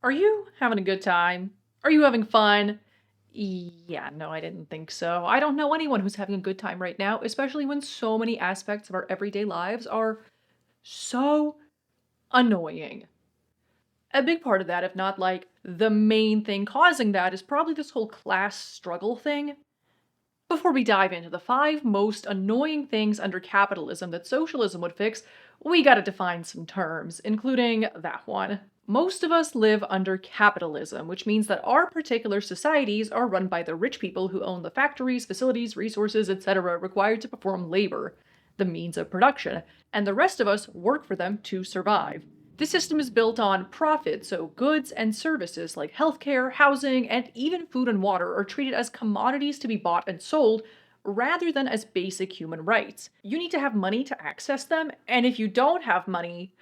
Are you having a good time? Are you having fun? Yeah, no, I didn't think so. I don't know anyone who's having a good time right now, especially when so many aspects of our everyday lives are so annoying. A big part of that, if not like the main thing causing that, is probably this whole class struggle thing. Before we dive into the 5 most annoying things under capitalism that socialism would fix, we gotta define some terms, including that one. Most of us live under capitalism, which means that our particular societies are run by the rich people who own the factories, facilities, resources, etc. required to perform labor, the means of production, and the rest of us work for them to survive. This system is built on profit, so goods and services like healthcare, housing, and even food and water are treated as commodities to be bought and sold rather than as basic human rights. You need to have money to access them, and if you don't have money,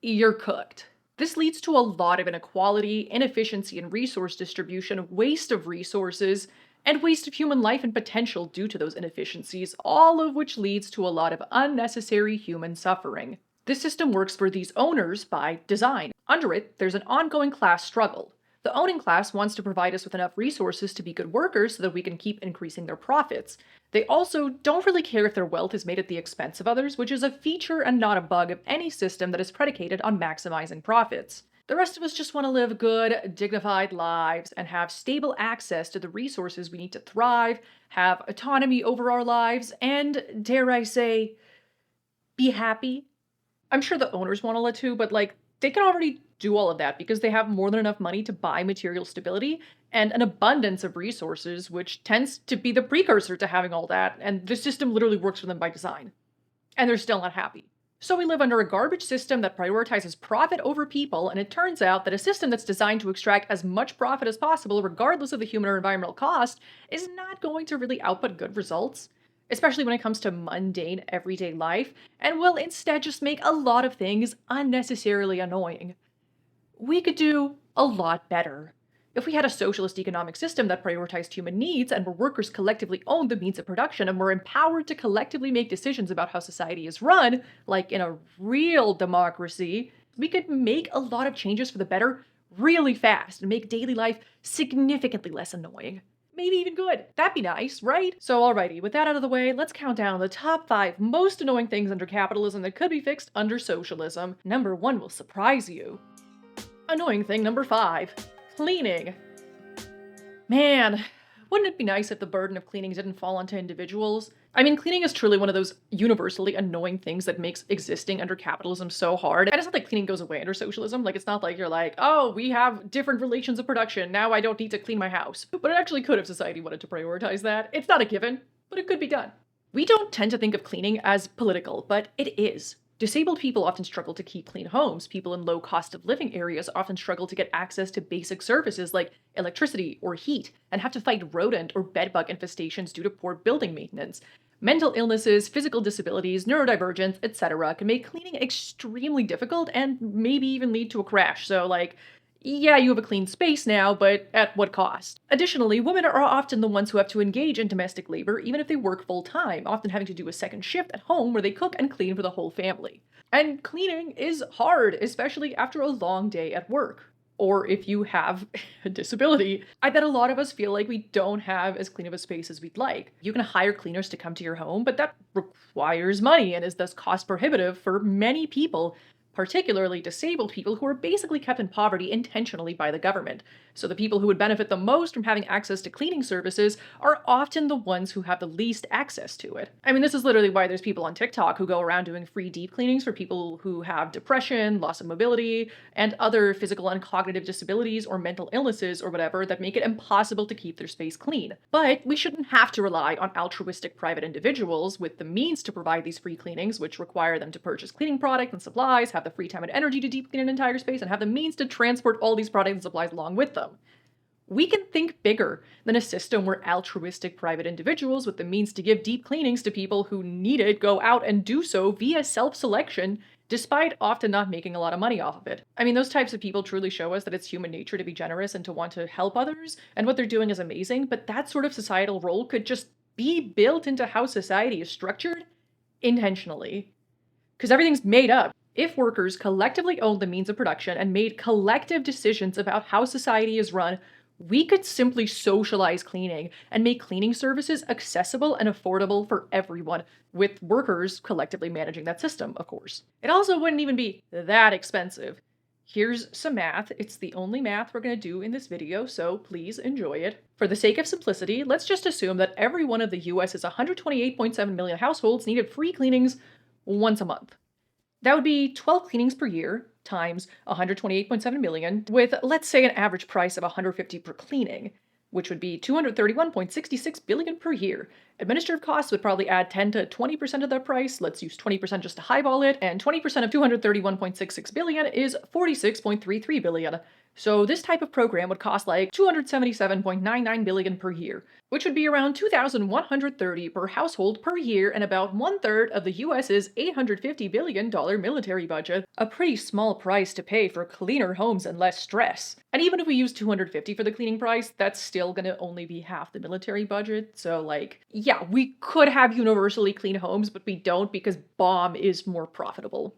you're cooked. This leads to a lot of inequality, inefficiency in resource distribution, waste of resources, and waste of human life and potential due to those inefficiencies, all of which leads to a lot of unnecessary human suffering. This system works for these owners by design. Under it, there's an ongoing class struggle. The owning class wants to provide us with enough resources to be good workers so that we can keep increasing their profits. They also don't really care if their wealth is made at the expense of others, which is a feature and not a bug of any system that is predicated on maximizing profits. The rest of us just want to live good, dignified lives and have stable access to the resources we need to thrive, have autonomy over our lives, and, dare I say, be happy. I'm sure the owners want all that too, but like they can already do all of that because they have more than enough money to buy material stability and an abundance of resources, which tends to be the precursor to having all that. And the system literally works for them by design. And they're still not happy. So we live under a garbage system that prioritizes profit over people, and it turns out that a system that's designed to extract as much profit as possible, regardless of the human or environmental cost, is not going to really output good results, especially when it comes to mundane everyday life, and will instead just make a lot of things unnecessarily annoying. We could do a lot better. If we had a socialist economic system that prioritized human needs and where workers collectively owned the means of production and were empowered to collectively make decisions about how society is run, like in a real democracy, we could make a lot of changes for the better really fast and make daily life significantly less annoying. Maybe even good. That'd be nice, right? So alrighty, with that out of the way, let's count down the top 5 most annoying things under capitalism that could be fixed under socialism. Number 1 will surprise you. Annoying thing number 5. Cleaning. Man, wouldn't it be nice if the burden of cleaning didn't fall onto individuals? I mean, cleaning is truly one of those universally annoying things that makes existing under capitalism so hard. And it's not like cleaning goes away under socialism. Like, it's not like you're like, oh, we have different relations of production. Now I don't need to clean my house. But it actually could if society wanted to prioritize that. It's not a given, but it could be done. We don't tend to think of cleaning as political, but it is. Disabled people often struggle to keep clean homes. People in low cost of living areas often struggle to get access to basic services like electricity or heat and have to fight rodent or bedbug infestations due to poor building maintenance. Mental illnesses, physical disabilities, neurodivergence, etc. can make cleaning extremely difficult and maybe even lead to a crash. So, like, yeah, you have a clean space now, but at what cost? Additionally, women are often the ones who have to engage in domestic labor even if they work full time, often having to do a second shift at home where they cook and clean for the whole family. And cleaning is hard, especially after a long day at work. Or if you have a disability. I bet a lot of us feel like we don't have as clean of a space as we'd like. You can hire cleaners to come to your home, but that requires money and is thus cost prohibitive for many people, particularly disabled people who are basically kept in poverty intentionally by the government. So the people who would benefit the most from having access to cleaning services are often the ones who have the least access to it. I mean, this is literally why there's people on TikTok who go around doing free deep cleanings for people who have depression, loss of mobility, and other physical and cognitive disabilities or mental illnesses or whatever that make it impossible to keep their space clean. But we shouldn't have to rely on altruistic private individuals with the means to provide these free cleanings, which require them to purchase cleaning product and supplies, have the free time and energy to deep clean an entire space, and have the means to transport all these products and supplies along with them. We can think bigger than a system where altruistic private individuals with the means to give deep cleanings to people who need it go out and do so via self-selection, despite often not making a lot of money off of it. I mean, those types of people truly show us that it's human nature to be generous and to want to help others, and what they're doing is amazing, but that sort of societal role could just be built into how society is structured intentionally. Because everything's made up. If workers collectively owned the means of production and made collective decisions about how society is run, we could simply socialize cleaning and make cleaning services accessible and affordable for everyone, with workers collectively managing that system, of course. It also wouldn't even be that expensive. Here's some math. It's the only math we're going to do in this video, so please enjoy it. For the sake of simplicity, let's just assume that every one of the US's 128.7 million households needed free cleanings once a month. That would be 12 cleanings per year times 128.7 million, with, let's say, an average price of 150 per cleaning, which would be 231.66 billion per year. Administrative costs would probably add 10 to 20% of that price. Let's use 20% just to highball it, and 20% of 231.66 billion is 46.33 billion. So this type of program would cost like 277.99 billion per year, which would be around 2,130 per household per year and about 1/3 of the US's $850 billion military budget. A pretty small price to pay for cleaner homes and less stress. And even if we use 250 for the cleaning price, that's still gonna only be half the military budget. So like, yeah, we could have universally clean homes, but we don't because bomb is more profitable.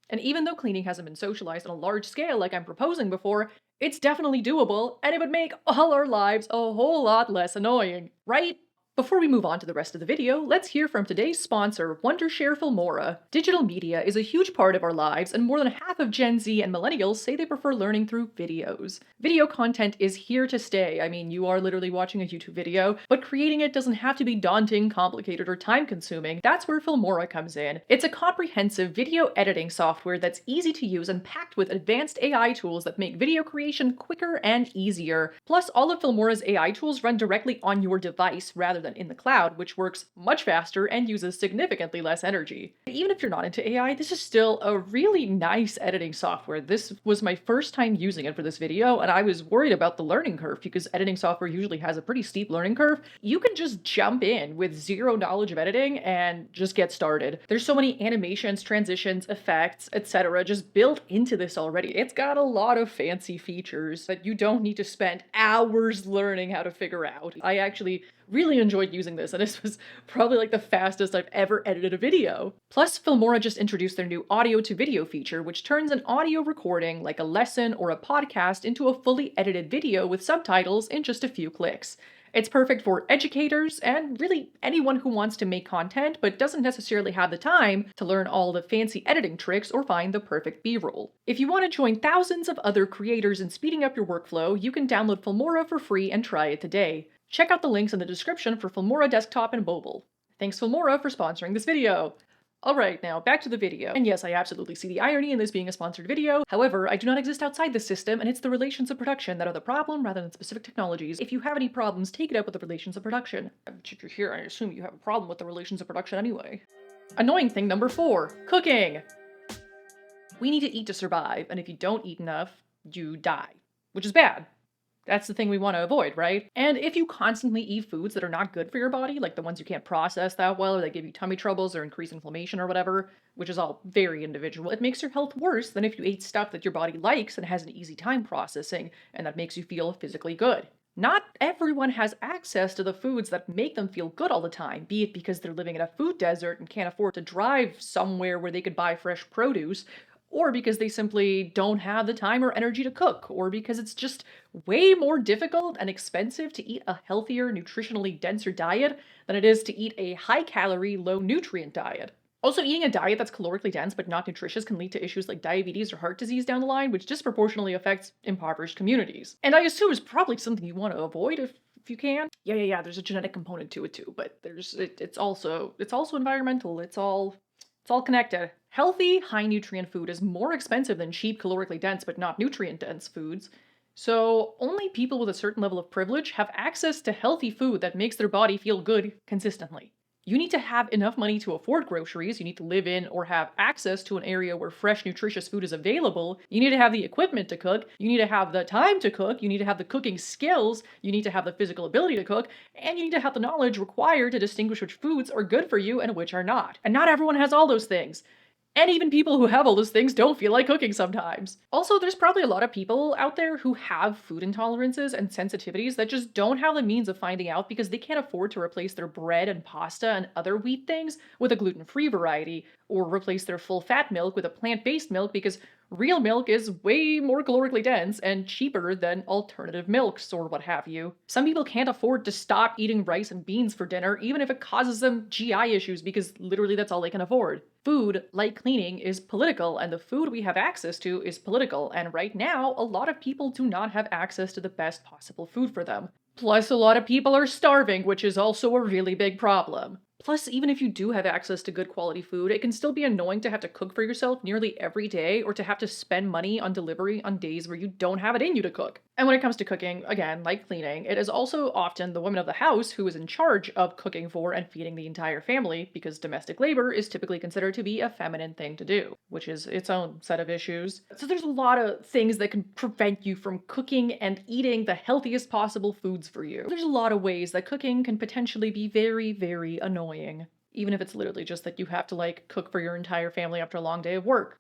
And even though cleaning hasn't been socialized on a large scale like I'm proposing before, it's definitely doable, and it would make all our lives a whole lot less annoying, right? Before we move on to the rest of the video, let's hear from today's sponsor, Wondershare Filmora. Digital media is a huge part of our lives, and more than half of Gen Z and millennials say they prefer learning through videos. Video content is here to stay. I mean, you are literally watching a YouTube video, but creating it doesn't have to be daunting, complicated, or time-consuming. That's where Filmora comes in. It's a comprehensive video editing software that's easy to use and packed with advanced AI tools that make video creation quicker and easier. Plus, all of Filmora's AI tools run directly on your device rather than in the cloud, which works much faster and uses significantly less energy. Even if you're not into AI, this is still a really nice editing software. This was my first time using it for this video, and I was worried about the learning curve because editing software usually has a pretty steep learning curve. You can just jump in with zero knowledge of editing and just get started. There's so many animations, transitions, effects, etc. just built into this already. It's got a lot of fancy features that you don't need to spend hours learning how to figure out. I actually really enjoyed using this, and this was probably like the fastest I've ever edited a video. Plus, Filmora just introduced their new audio to video feature, which turns an audio recording, like a lesson or a podcast, into a fully edited video with subtitles in just a few clicks. It's perfect for educators and really anyone who wants to make content but doesn't necessarily have the time to learn all the fancy editing tricks or find the perfect B-roll. If you want to join thousands of other creators in speeding up your workflow, you can download Filmora for free and try it today. Check out the links in the description for Filmora Desktop and Mobile. Thanks Filmora for sponsoring this video. Alright, now back to the video. And yes, I absolutely see the irony in this being a sponsored video. However, I do not exist outside this system, and it's the relations of production that are the problem rather than specific technologies. If you have any problems, take it up with the relations of production. If you're here, I assume you have a problem with the relations of production anyway. Annoying thing number 4, cooking. We need to eat to survive, and if you don't eat enough, you die. Which is bad. That's the thing we want to avoid, right? And if you constantly eat foods that are not good for your body, like the ones you can't process that well, or that give you tummy troubles or increase inflammation or whatever, which is all very individual, it makes your health worse than if you ate stuff that your body likes and has an easy time processing, and that makes you feel physically good. Not everyone has access to the foods that make them feel good all the time, be it because they're living in a food desert and can't afford to drive somewhere where they could buy fresh produce, or because they simply don't have the time or energy to cook, or because it's just way more difficult and expensive to eat a healthier, nutritionally denser diet than it is to eat a high-calorie, low-nutrient diet. Also, eating a diet that's calorically dense but not nutritious can lead to issues like diabetes or heart disease down the line, which disproportionately affects impoverished communities. And I assume it's probably something you want to avoid if you can. Yeah, there's a genetic component to it too, but it's also environmental. It's all connected. Healthy, high-nutrient food is more expensive than cheap, calorically dense but not nutrient-dense foods. So only people with a certain level of privilege have access to healthy food that makes their body feel good consistently. You need to have enough money to afford groceries, you need to live in or have access to an area where fresh, nutritious food is available, you need to have the equipment to cook, you need to have the time to cook, you need to have the cooking skills, you need to have the physical ability to cook, and you need to have the knowledge required to distinguish which foods are good for you and which are not. And not everyone has all those things. And even people who have all those things don't feel like cooking sometimes. Also, there's probably a lot of people out there who have food intolerances and sensitivities that just don't have the means of finding out because they can't afford to replace their bread and pasta and other wheat things with a gluten-free variety, or replace their full-fat milk with a plant-based milk because real milk is way more calorically dense and cheaper than alternative milks or what have you. Some people can't afford to stop eating rice and beans for dinner even if it causes them GI issues because literally that's all they can afford. Food, like cleaning, is political, and the food we have access to is political, and right now, a lot of people do not have access to the best possible food for them. Plus, a lot of people are starving, which is also a really big problem. Plus, even if you do have access to good quality food, it can still be annoying to have to cook for yourself nearly every day or to have to spend money on delivery on days where you don't have it in you to cook. And when it comes to cooking, again, like cleaning, it is also often the woman of the house who is in charge of cooking for and feeding the entire family because domestic labor is typically considered to be a feminine thing to do, which is its own set of issues. So there's a lot of things that can prevent you from cooking and eating the healthiest possible foods for you. There's a lot of ways that cooking can potentially be very, very annoying. Even if it's literally just that you have to like cook for your entire family after a long day of work.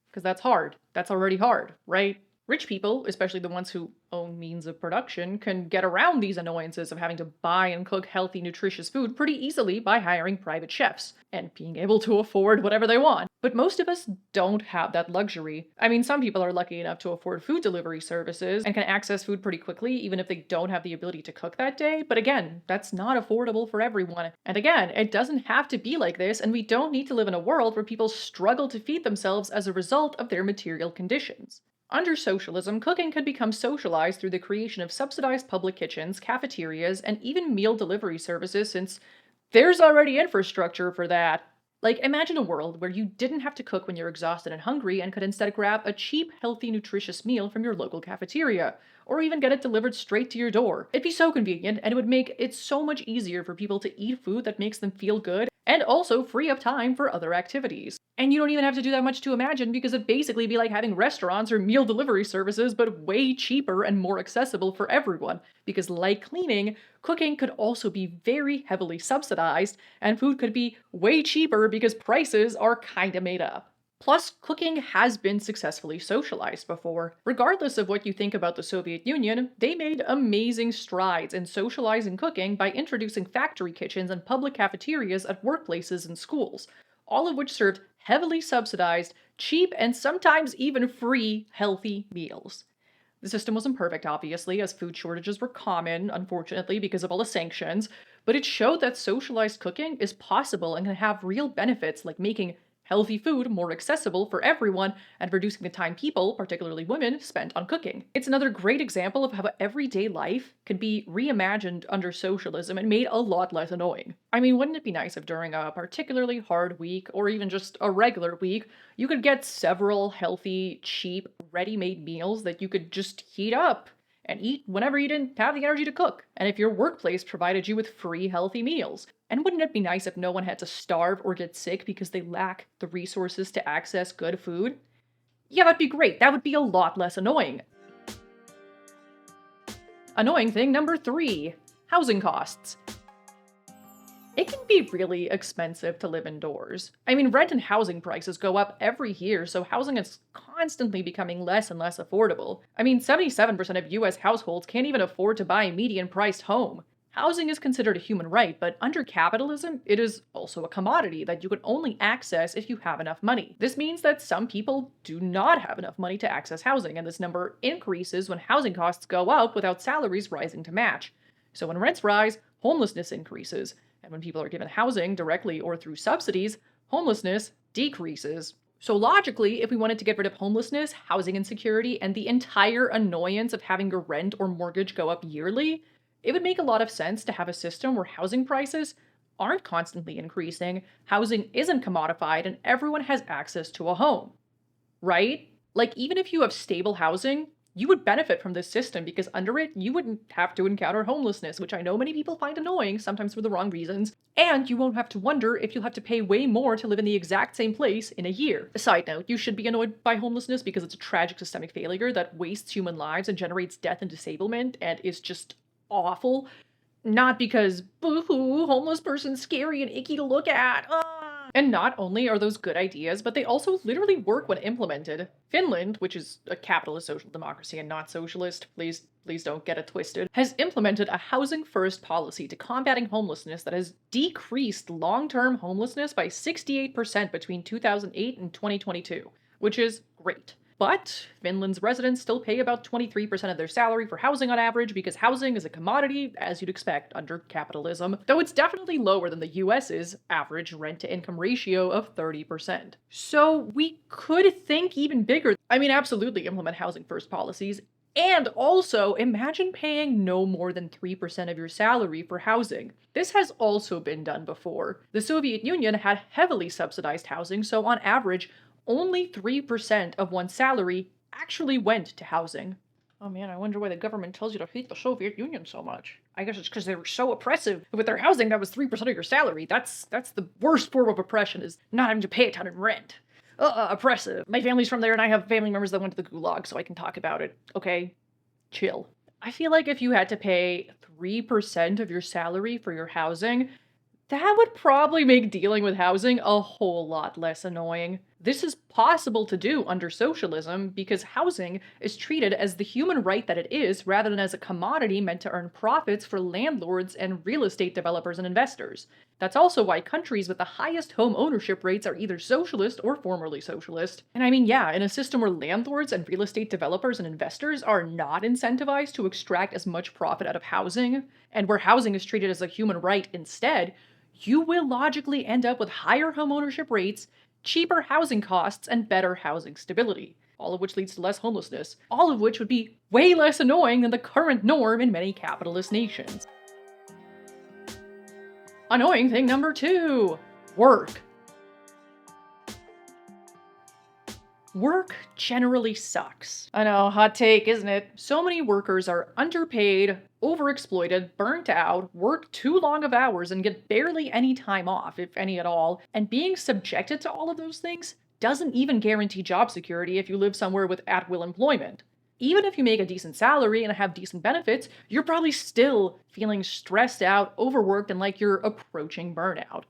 Because that's hard. That's already hard, right? Rich people, especially the ones who own means of production, can get around these annoyances of having to buy and cook healthy, nutritious food pretty easily by hiring private chefs and being able to afford whatever they want. But most of us don't have that luxury. I mean, some people are lucky enough to afford food delivery services and can access food pretty quickly even if they don't have the ability to cook that day, but again, that's not affordable for everyone. And again, it doesn't have to be like this, and we don't need to live in a world where people struggle to feed themselves as a result of their material conditions. Under socialism, cooking could become socialized through the creation of subsidized public kitchens, cafeterias, and even meal delivery services since there's already infrastructure for that. Like, imagine a world where you didn't have to cook when you're exhausted and hungry and could instead grab a cheap, healthy, nutritious meal from your local cafeteria, or even get it delivered straight to your door. It'd be so convenient, and it would make it so much easier for people to eat food that makes them feel good, and also free up time for other activities. And you don't even have to do that much to imagine because it'd basically be like having restaurants or meal delivery services, but way cheaper and more accessible for everyone. Because like cleaning, cooking could also be very heavily subsidized, and food could be way cheaper because prices are kinda made up. Plus, cooking has been successfully socialized before. Regardless of what you think about the Soviet Union, they made amazing strides in socializing cooking by introducing factory kitchens and public cafeterias at workplaces and schools, all of which served heavily subsidized, cheap, and sometimes even free healthy meals. The system wasn't perfect, obviously, as food shortages were common, unfortunately, because of all the sanctions, but it showed that socialized cooking is possible and can have real benefits like making healthy food more accessible for everyone and reducing the time people, particularly women, spent on cooking. It's another great example of how everyday life can be reimagined under socialism and made a lot less annoying. I mean, wouldn't it be nice if during a particularly hard week, or even just a regular week, you could get several healthy, cheap, ready-made meals that you could just heat up and eat whenever you didn't have the energy to cook, and if your workplace provided you with free, healthy meals? And wouldn't it be nice if no one had to starve or get sick because they lack the resources to access good food? Yeah, that'd be great. That would be a lot less annoying. Annoying thing number 3, housing costs. It can be really expensive to live indoors. I mean, rent and housing prices go up every year, so housing is constantly becoming less and less affordable. I mean, 77% of US households can't even afford to buy a median-priced home. Housing is considered a human right, but under capitalism, it is also a commodity that you can only access if you have enough money. This means that some people do not have enough money to access housing, and this number increases when housing costs go up without salaries rising to match. So when rents rise, homelessness increases. And when people are given housing directly or through subsidies, homelessness decreases. So logically, if we wanted to get rid of homelessness, housing insecurity, and the entire annoyance of having your rent or mortgage go up yearly, it would make a lot of sense to have a system where housing prices aren't constantly increasing, housing isn't commodified, and everyone has access to a home. Right? Like, even if you have stable housing, you would benefit from this system because under it, you wouldn't have to encounter homelessness, which I know many people find annoying, sometimes for the wrong reasons, and you won't have to wonder if you'll have to pay way more to live in the exact same place in a year. A side note, you should be annoyed by homelessness because it's a tragic systemic failure that wastes human lives and generates death and disablement and is just awful. Not because, boo-hoo, homeless person's scary and icky to look at. And not only are those good ideas, but they also literally work when implemented. Finland, which is a capitalist social democracy and not socialist, please don't get it twisted, has implemented a housing first policy to combating homelessness that has decreased long-term homelessness by 68% between 2008 and 2022, which is great. But Finland's residents still pay about 23% of their salary for housing on average because housing is a commodity, as you'd expect under capitalism, though it's definitely lower than the US's average rent-to-income ratio of 30%. So we could think even bigger. I mean, absolutely implement housing-first policies, and also imagine paying no more than 3% of your salary for housing. This has also been done before. The Soviet Union had heavily subsidized housing, so on average, only 3% of one's salary actually went to housing. Oh man, I wonder why the government tells you to hate the Soviet Union so much. I guess it's because they were so oppressive. With their housing, that was 3% of your salary. That's the worst form of oppression, is not having to pay a ton in rent. Oppressive. My family's from there and I have family members that went to the gulag, so I can talk about it. Okay? Chill. I feel like if you had to pay 3% of your salary for your housing, that would probably make dealing with housing a whole lot less annoying. This is possible to do under socialism because housing is treated as the human right that it is rather than as a commodity meant to earn profits for landlords and real estate developers and investors. That's also why countries with the highest home ownership rates are either socialist or formerly socialist. And I mean, yeah, in a system where landlords and real estate developers and investors are not incentivized to extract as much profit out of housing, and where housing is treated as a human right instead, you will logically end up with higher homeownership rates, cheaper housing costs, and better housing stability, all of which leads to less homelessness, all of which would be way less annoying than the current norm in many capitalist nations. Annoying thing number 2: work. Work generally sucks. I know, hot take, isn't it? So many workers are underpaid, overexploited, burnt out, work too long of hours, and get barely any time off, if any at all. And being subjected to all of those things doesn't even guarantee job security if you live somewhere with at-will employment. Even if you make a decent salary and have decent benefits, you're probably still feeling stressed out, overworked, and like you're approaching burnout.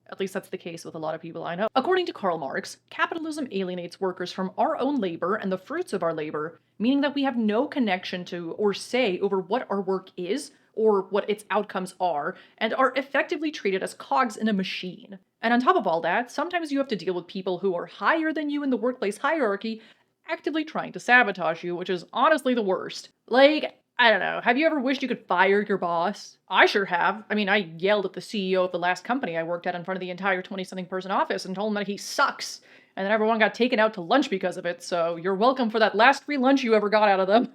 At least that's the case with a lot of people I know. According to Karl Marx, capitalism alienates workers from our own labor and the fruits of our labor, meaning that we have no connection to or say over what our work is or what its outcomes are, and are effectively treated as cogs in a machine. And on top of all that, sometimes you have to deal with people who are higher than you in the workplace hierarchy, actively trying to sabotage you, which is honestly the worst. Like, I don't know, have you ever wished you could fire your boss? I sure have. I mean, I yelled at the CEO of the last company I worked at in front of the entire 20-something person office and told him that he sucks, and then everyone got taken out to lunch because of it, so you're welcome for that last free lunch you ever got out of them.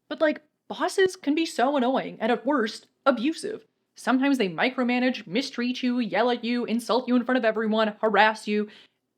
But like, bosses can be so annoying, and at worst, abusive. Sometimes they micromanage, mistreat you, yell at you, insult you in front of everyone, harass you,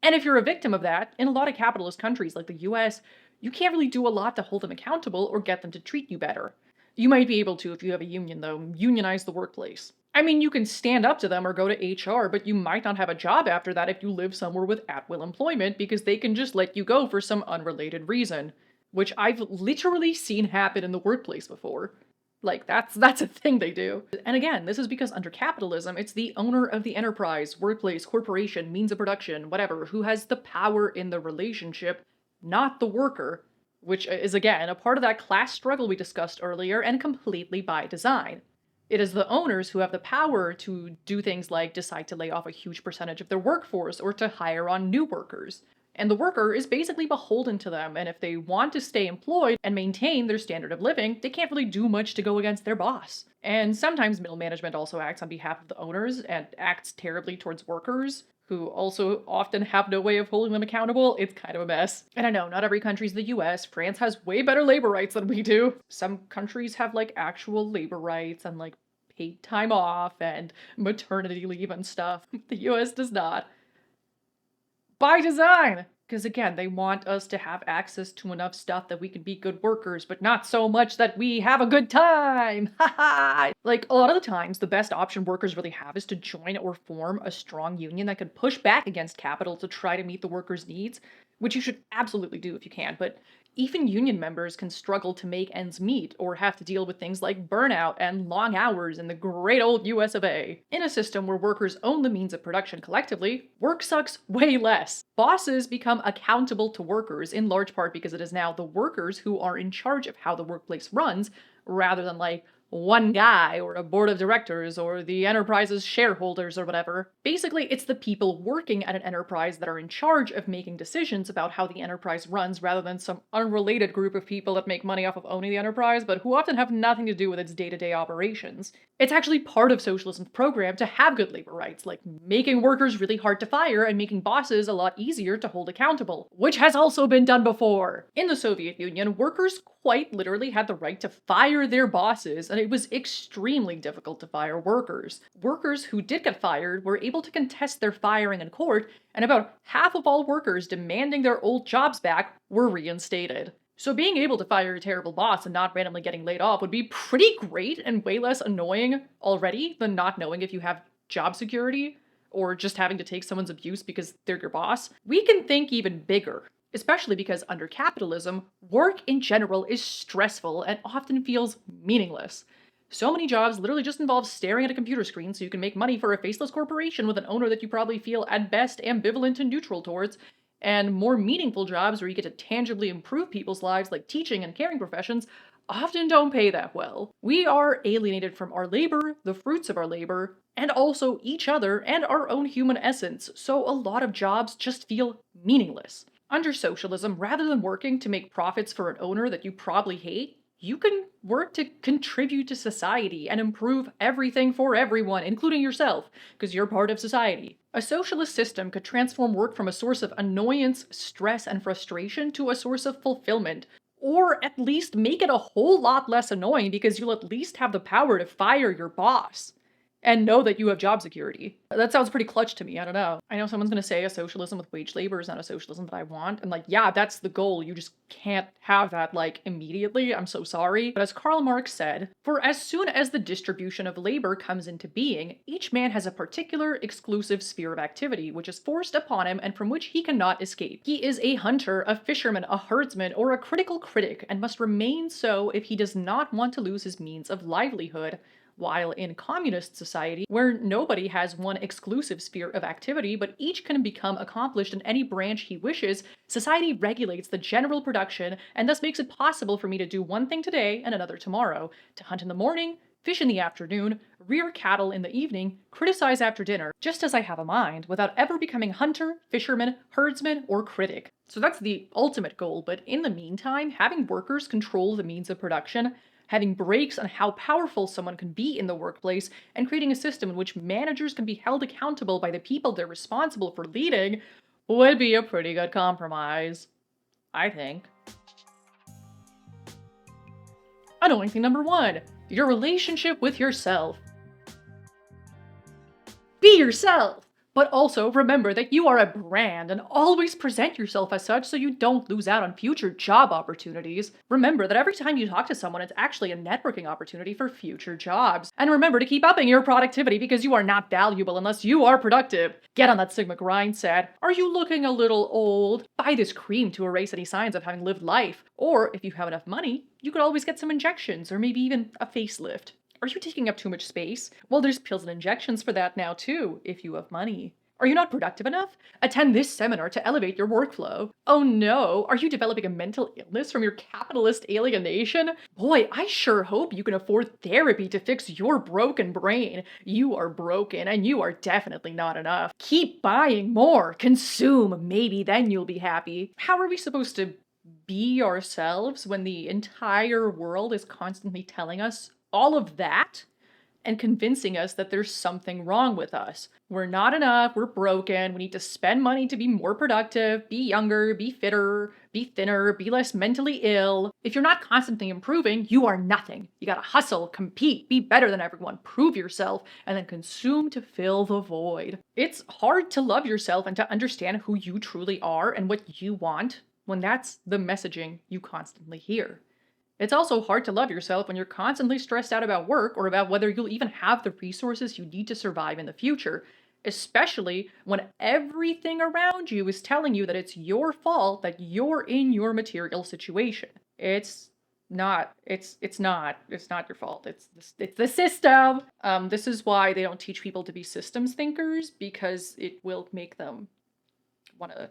and if you're a victim of that, in a lot of capitalist countries like the US, you can't really do a lot to hold them accountable or get them to treat you better. You might be able to if you have a union, though. Unionize the workplace. I mean, you can stand up to them or go to HR, but you might not have a job after that if you live somewhere with at-will employment because they can just let you go for some unrelated reason, which I've literally seen happen in the workplace before. Like, that's a thing they do. And again, this is because under capitalism, it's the owner of the enterprise, workplace, corporation, means of production, whatever, who has the power in the relationship, not the worker, which is again a part of that class struggle we discussed earlier and completely by design. It is the owners who have the power to do things like decide to lay off a huge percentage of their workforce or to hire on new workers. And the worker is basically beholden to them, and if they want to stay employed and maintain their standard of living, they can't really do much to go against their boss. And sometimes middle management also acts on behalf of the owners and acts terribly towards workers, who also often have no way of holding them accountable. It's kind of a mess. And I know, not every country's the US. France has way better labor rights than we do. Some countries have like actual labor rights and like paid time off and maternity leave and stuff. The US does not. By design! Because again, they want us to have access to enough stuff that we can be good workers, but not so much that we have a good time! Haha! Like, a lot of the times, the best option workers really have is to join or form a strong union that could push back against capital to try to meet the workers' needs, which you should absolutely do if you can, but Even union members can struggle to make ends meet or have to deal with things like burnout and long hours in the great old US of A. In a system where workers own the means of production collectively, work sucks way less. Bosses become accountable to workers in large part because it is now the workers who are in charge of how the workplace runs, rather than like one guy or a board of directors or the enterprise's shareholders or whatever. Basically, it's the people working at an enterprise that are in charge of making decisions about how the enterprise runs rather than some unrelated group of people that make money off of owning the enterprise but who often have nothing to do with its day-to-day operations. It's actually part of socialism's program to have good labor rights, like making workers really hard to fire and making bosses a lot easier to hold accountable, which has also been done before. In the Soviet Union, workers quite literally had the right to fire their bosses, and it was extremely difficult to fire workers. Workers who did get fired were able to contest their firing in court, and about half of all workers demanding their old jobs back were reinstated. So being able to fire a terrible boss and not randomly getting laid off would be pretty great and way less annoying already than not knowing if you have job security or just having to take someone's abuse because they're your boss. We can think even bigger, especially because under capitalism, work in general is stressful and often feels meaningless. So many jobs literally just involve staring at a computer screen so you can make money for a faceless corporation with an owner that you probably feel at best ambivalent and neutral towards, and more meaningful jobs where you get to tangibly improve people's lives like teaching and caring professions often don't pay that well. We are alienated from our labor, the fruits of our labor, and also each other and our own human essence, so a lot of jobs just feel meaningless. Under socialism, rather than working to make profits for an owner that you probably hate, you can work to contribute to society and improve everything for everyone, including yourself, because you're part of society. A socialist system could transform work from a source of annoyance, stress, and frustration to a source of fulfillment. Or at least make it a whole lot less annoying because you'll at least have the power to fire your boss and know that you have job security. That sounds pretty clutch to me, I don't know. I know someone's gonna say a socialism with wage labor is not a socialism that I want, and like, yeah, that's the goal, you just can't have that, like, immediately, I'm so sorry. But as Karl Marx said, for as soon as the distribution of labor comes into being, each man has a particular, exclusive sphere of activity, which is forced upon him and from which he cannot escape. He is a hunter, a fisherman, a herdsman, or a critical critic, and must remain so if he does not want to lose his means of livelihood. While in communist society, where nobody has one exclusive sphere of activity, but each can become accomplished in any branch he wishes, society regulates the general production and thus makes it possible for me to do one thing today and another tomorrow, to hunt in the morning, fish in the afternoon, rear cattle in the evening, criticize after dinner, just as I have a mind, without ever becoming hunter, fisherman, herdsman, or critic. So that's the ultimate goal, but in the meantime, having workers control the means of production, having breaks on how powerful someone can be in the workplace, and creating a system in which managers can be held accountable by the people they're responsible for leading would be a pretty good compromise, I think. Annoying thing number 1, your relationship with yourself. Be yourself! But also remember that you are a brand and always present yourself as such so you don't lose out on future job opportunities. Remember that every time you talk to someone, it's actually a networking opportunity for future jobs. And remember to keep upping your productivity because you are not valuable unless you are productive. Get on that Sigma grind set. Are you looking a little old? Buy this cream to erase any signs of having lived life. Or if you have enough money, you could always get some injections or maybe even a facelift. Are you taking up too much space? Well, there's pills and injections for that now too, if you have money. Are you not productive enough? Attend this seminar to elevate your workflow. Oh no, are you developing a mental illness from your capitalist alienation? Boy, I sure hope you can afford therapy to fix your broken brain. You are broken and you are definitely not enough. Keep buying more, consume, maybe then you'll be happy. How are we supposed to be ourselves when the entire world is constantly telling us all of that and convincing us that there's something wrong with us? We're not enough, we're broken, we need to spend money to be more productive, be younger, be fitter, be thinner, be less mentally ill. If you're not constantly improving, you are nothing. You gotta hustle, compete, be better than everyone, prove yourself, and then consume to fill the void. It's hard to love yourself and to understand who you truly are and what you want when that's the messaging you constantly hear. It's also hard to love yourself when you're constantly stressed out about work or about whether you'll even have the resources you need to survive in the future, especially when everything around you is telling you that it's your fault that you're in your material situation. It's not your fault. It's the system. This is why they don't teach people to be systems thinkers, because it will make them want to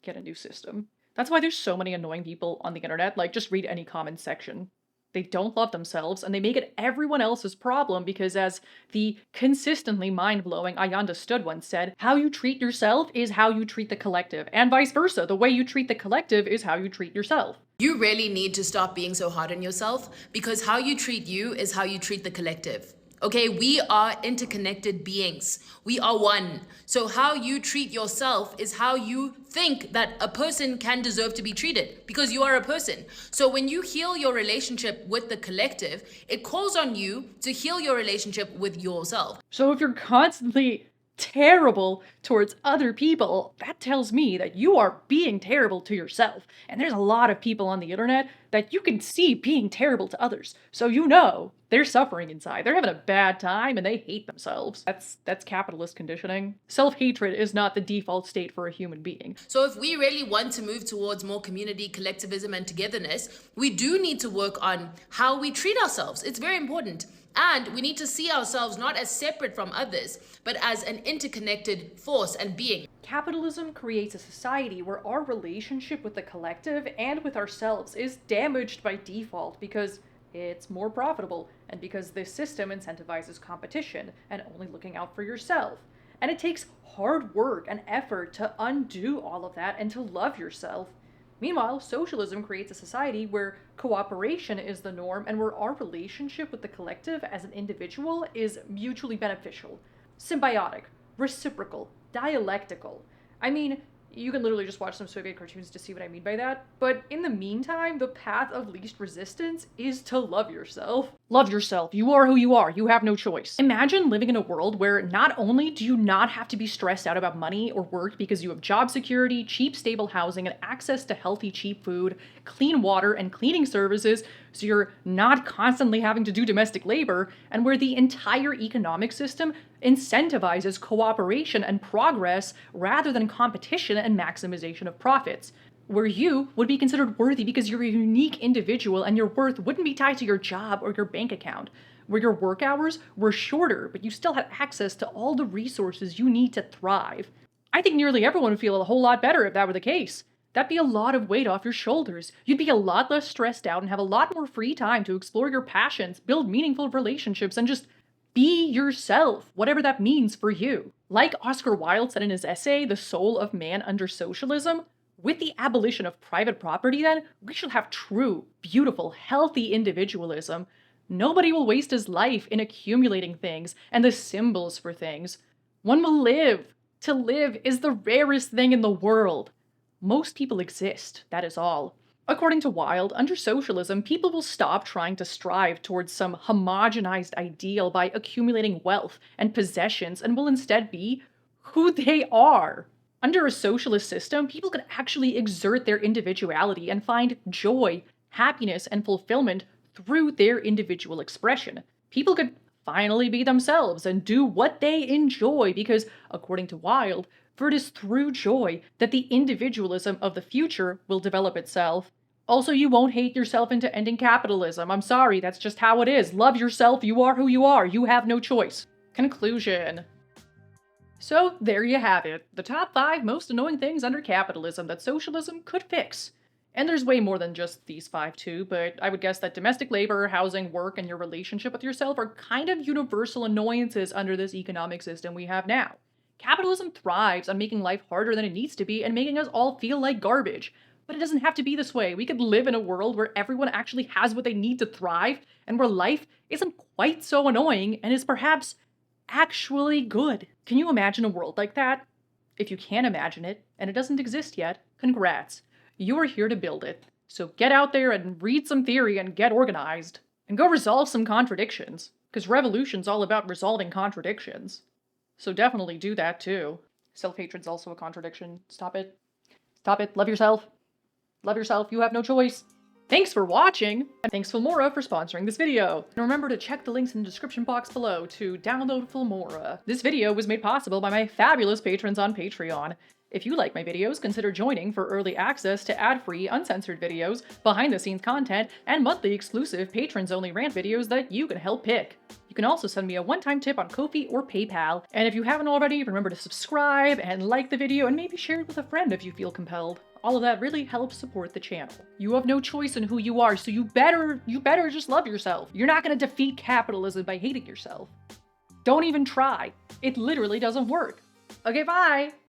get a new system. That's why there's so many annoying people on the internet. Like, just read any comment section. They don't love themselves, and they make it everyone else's problem because, as the consistently mind-blowing I Understood once said, how you treat yourself is how you treat the collective, and vice versa. The way you treat the collective is how you treat yourself. You really need to stop being so hard on yourself, because how you treat you is how you treat the collective. Okay, we are interconnected beings. We are one. So how you treat yourself is how you think that a person can deserve to be treated, because you are a person. So when you heal your relationship with the collective, it calls on you to heal your relationship with yourself. So if you're constantly terrible towards other people, that tells me that you are being terrible to yourself. And there's a lot of people on the internet that you can see being terrible to others. So you know they're suffering inside. They're having a bad time and they hate themselves. That's capitalist conditioning. Self-hatred is not the default state for a human being. So if we really want to move towards more community, collectivism, and togetherness, we do need to work on how we treat ourselves. It's very important. And we need to see ourselves not as separate from others, but as an interconnected force and being. Capitalism creates a society where our relationship with the collective and with ourselves is damaged by default because it's more profitable, and because this system incentivizes competition and only looking out for yourself. And it takes hard work and effort to undo all of that and to love yourself. Meanwhile, socialism creates a society where cooperation is the norm and where our relationship with the collective as an individual is mutually beneficial, symbiotic, reciprocal, dialectical. I mean, you can literally just watch some Soviet cartoons to see what I mean by that, but in the meantime, the path of least resistance is to love yourself. Love yourself. You are who you are. You have no choice. Imagine living in a world where not only do you not have to be stressed out about money or work because you have job security, cheap, stable housing, and access to healthy, cheap food, clean water, and cleaning services, so you're not constantly having to do domestic labor, and where the entire economic system incentivizes cooperation and progress rather than competition and maximization of profits, where you would be considered worthy because you're a unique individual and your worth wouldn't be tied to your job or your bank account, where your work hours were shorter but you still had access to all the resources you need to thrive. I think nearly everyone would feel a whole lot better if that were the case. That'd be a lot of weight off your shoulders. You'd be a lot less stressed out and have a lot more free time to explore your passions, build meaningful relationships, and just be yourself, whatever that means for you. Like Oscar Wilde said in his essay, The Soul of Man Under Socialism, with the abolition of private property, then, we shall have true, beautiful, healthy individualism. Nobody will waste his life in accumulating things and the symbols for things. One will live. To live is the rarest thing in the world. Most people exist, that is all. According to Wilde, under socialism, people will stop trying to strive towards some homogenized ideal by accumulating wealth and possessions and will instead be who they are. Under a socialist system, people could actually exert their individuality and find joy, happiness, and fulfillment through their individual expression. People could finally be themselves and do what they enjoy because, according to Wilde, for it is through joy that the individualism of the future will develop itself. Also, you won't hate yourself into ending capitalism. I'm sorry, that's just how it is. Love yourself, you are who you are, you have no choice. Conclusion. So, there you have it. The top 5 most annoying things under capitalism that socialism could fix. And there's way more than just these 5 too, but I would guess that domestic labor, housing, work, and your relationship with yourself are kind of universal annoyances under this economic system we have now. Capitalism thrives on making life harder than it needs to be and making us all feel like garbage. But it doesn't have to be this way. We could live in a world where everyone actually has what they need to thrive, and where life isn't quite so annoying and is perhaps actually good. Can you imagine a world like that? If you can imagine it, and it doesn't exist yet, congrats. You are here to build it. So get out there and read some theory and get organized. And go resolve some contradictions. Because revolution's all about resolving contradictions. So definitely do that too. Self-hatred's also a contradiction. Stop it. Stop it. Love yourself. Love yourself. You have no choice. Thanks for watching, and thanks Filmora for sponsoring this video. And remember to check the links in the description box below to download Filmora. This video was made possible by my fabulous patrons on Patreon. If you like my videos, consider joining for early access to ad-free, uncensored videos, behind-the-scenes content, and monthly exclusive patrons-only rant videos that you can help pick. You can also send me a one-time tip on Ko-fi or PayPal. And if you haven't already, remember to subscribe and like the video and maybe share it with a friend if you feel compelled. All of that really helps support the channel. You have no choice in who you are, so you better just love yourself. You're not gonna defeat capitalism by hating yourself. Don't even try. It literally doesn't work. Okay, bye!